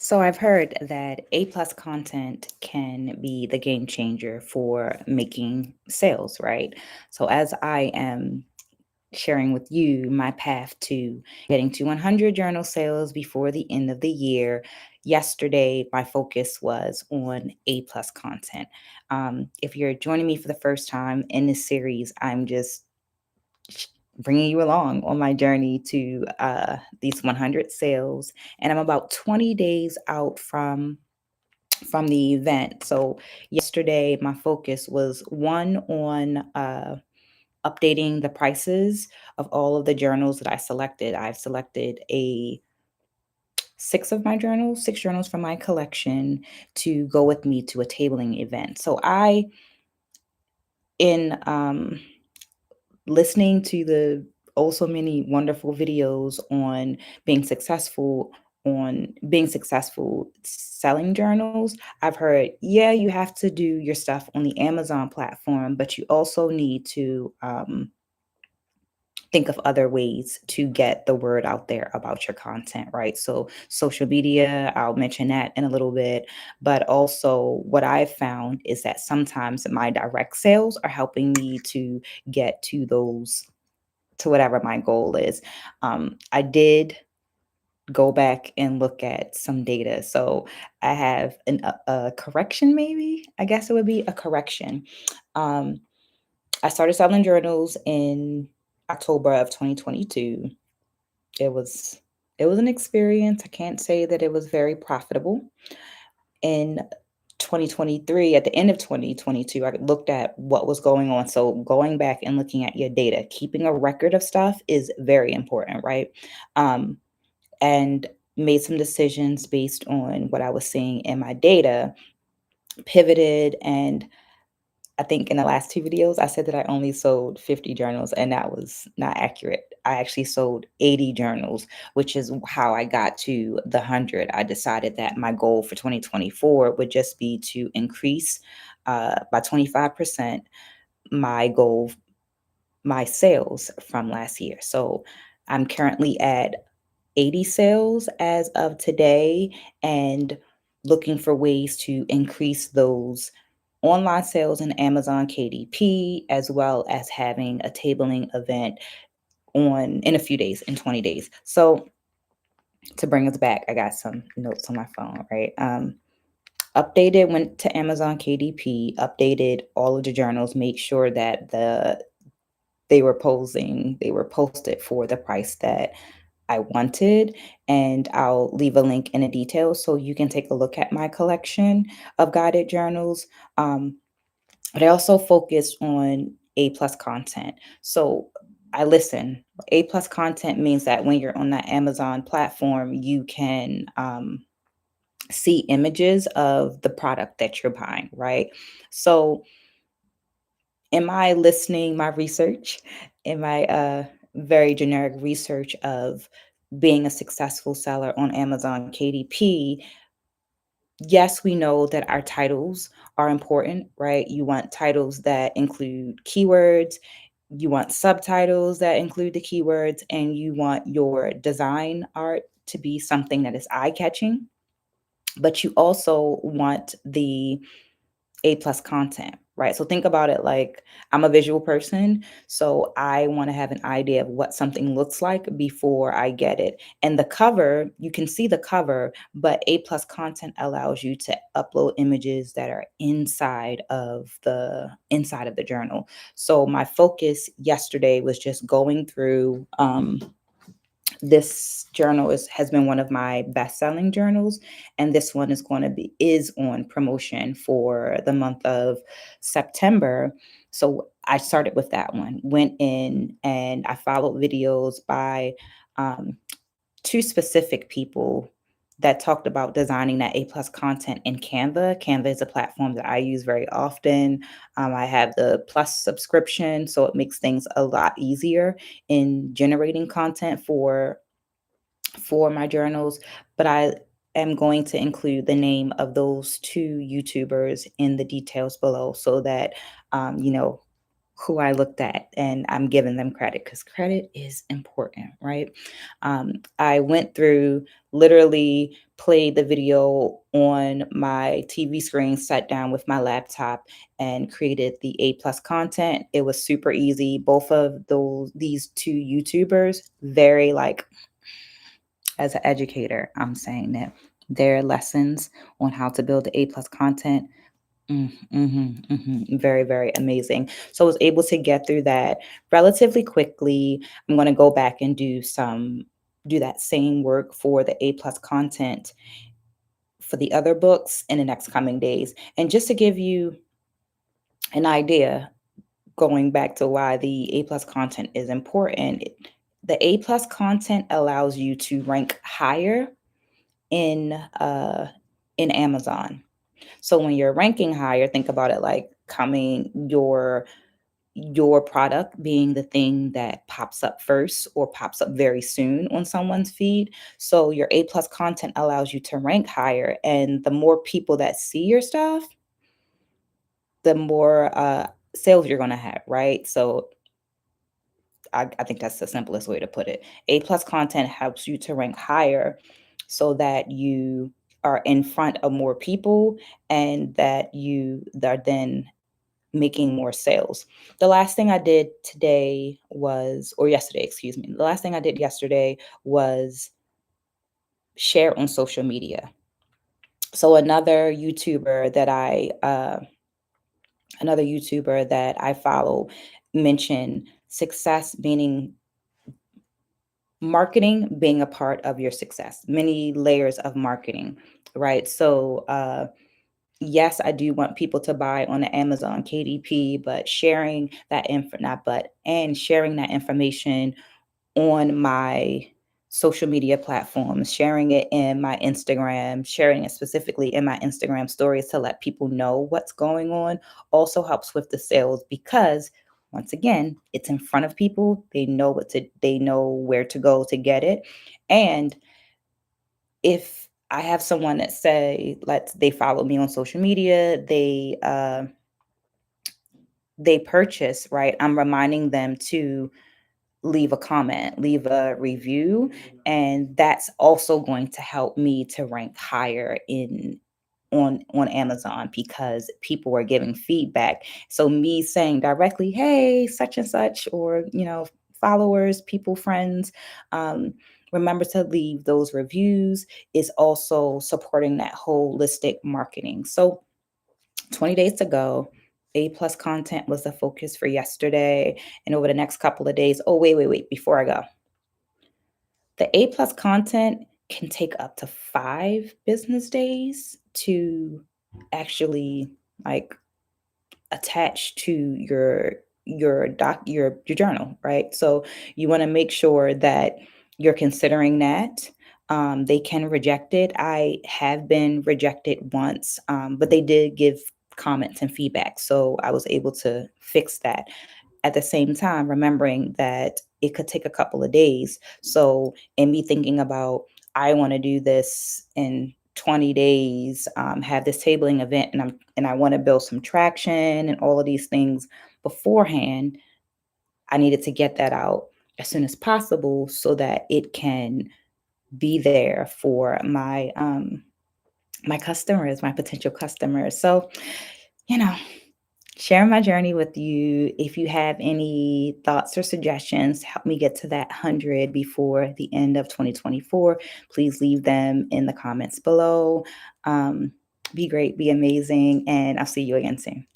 So I've heard that A plus content can be the game changer for making sales, right? So as I am sharing with you my path to getting to 100 journal sales before the end of the year, yesterday my focus was on A plus content. If you're joining me for the first time in this series, I'm just bringing you along on my journey to these 100 sales, and I'm about 20 days out from the event. So yesterday my focus was one on updating the prices of all of the journals that I selected. I've selected a six journals from my collection to go with me to a tabling event. So I in listening to the also many wonderful videos on being successful selling journals, I've heard, yeah, you have to do your stuff on the Amazon platform, but you also need to think of other ways to get the word out there about your content, right? So social media, I'll mention that in a little bit, but also what I've found is that sometimes my direct sales are helping me to get to whatever my goal is. I did go back and look at some data. So I have a correction, maybe, I guess it would be a correction. Um, I started selling journals in October of 2022. It was it was an experience. I can't say that it was very profitable. In 2023, at the end of 2022, I looked at what was going on. So going back and looking at your data, keeping a record of stuff is very important, right? Um, and made some decisions based on what I was seeing in my data, pivoted, and I think in the last two videos, I said that I only sold 50 journals, and that was not accurate. I actually sold 80 journals, which is how I got to the 100. I decided that my goal for 2024 would just be to increase by 25% my goal, my sales from last year. So I'm currently at 80 sales as of today and looking for ways to increase those online sales in Amazon KDP, as well as having a tabling event on in a few days, in 20 days. So to bring us back, I got some notes on my phone, right? Updated, went to Amazon KDP, updated all of the journals, make sure that they were posted for the price that I wanted, and I'll leave a link in the details so you can take a look at my collection of guided journals. But I also focus on A plus content. So I listen. A plus content means that when you're on that Amazon platform, you can see images of the product that you're buying, right? So in my listening, my research, in my very generic research of being a successful seller on Amazon KDP, yes, we know that our titles are important, right? You want titles that include keywords, you want subtitles that include the keywords, and you want your design art to be something that is eye catching. But you also want the A plus content, right? So think about it like I'm a visual person. So I want to have an idea of what something looks like before I get it. And the cover, you can see the cover, but A plus content allows you to upload images that are inside of the journal. So my focus yesterday was just going through this journal has been one of my best-selling journals, and this one is on promotion for the month of September. So I started with that one, went in and I followed videos by um, two specific people that talked about designing that A plus content in Canva. Canva is a platform that I use very often. I have the plus subscription, so it makes things a lot easier in generating content for my journals. But I am going to include the name of those two YouTubers in the details below so that you know who I looked at, and I'm giving them credit because credit is important, right? I went through, literally played the video on my TV screen, sat down with my laptop, and created the A plus content. It was super easy. Both of these two YouTubers, very like, as an educator, I'm saying that their lessons on how to build the A plus content, very, very amazing. So I was able to get through that relatively quickly. I'm going to go back and do that same work for the A plus content for the other books in the next coming days. And just to give you an idea, going back to why the A plus content is important, the A plus content allows you to rank higher in in Amazon. So when you're ranking higher, think about it like coming your product being the thing that pops up first or pops up very soon on someone's feed. So your A plus content allows you to rank higher, and the more people that see your stuff, the more sales you're going to have, right? So I think that's the simplest way to put it. A plus content helps you to rank higher so that you are in front of more people and that you are then making more sales. The last thing I did today was, or yesterday, excuse me. The last thing I did yesterday was share on social media. So another YouTuber that I follow mentioned success meaning marketing being a part of your success, many layers of marketing, right? So, yes, I do want people to buy on the Amazon KDP, but sharing that info, not but, and sharing that information on my social media platforms, sharing it in my Instagram, sharing it specifically in my Instagram stories to let people know what's going on also helps with the sales because once again, it's in front of people. They know where to go to get it. And if I have someone that say, let's they follow me on social media, they purchase, right? I'm reminding them to leave a comment, leave a review, and that's also going to help me to rank higher in on Amazon because people are giving feedback. So me saying directly, "Hey, such and such," or followers, people, friends, um, remember to leave those reviews is also supporting that holistic marketing. So 20 days to go. A plus content was the focus for yesterday. And over the next couple of days, oh, wait, before I go, the A plus content can take up to 5 business days to actually like attached to your journal, right? So you want to make sure that you're considering that. They can reject it. I have been rejected once, but they did give comments and feedback, so I was able to fix that. At the same time, remembering that it could take a couple of days. So, and me thinking about, I want to do this in 20 days, have this tabling event, and I want to build some traction and all of these things beforehand. I needed to get that out as soon as possible so that it can be there for my customers, my potential customers. So, you know, sharing my journey with you. If you have any thoughts or suggestions to help me get to that 100 before the end of 2024, please leave them in the comments below. Be great, be amazing, and I'll see you again soon.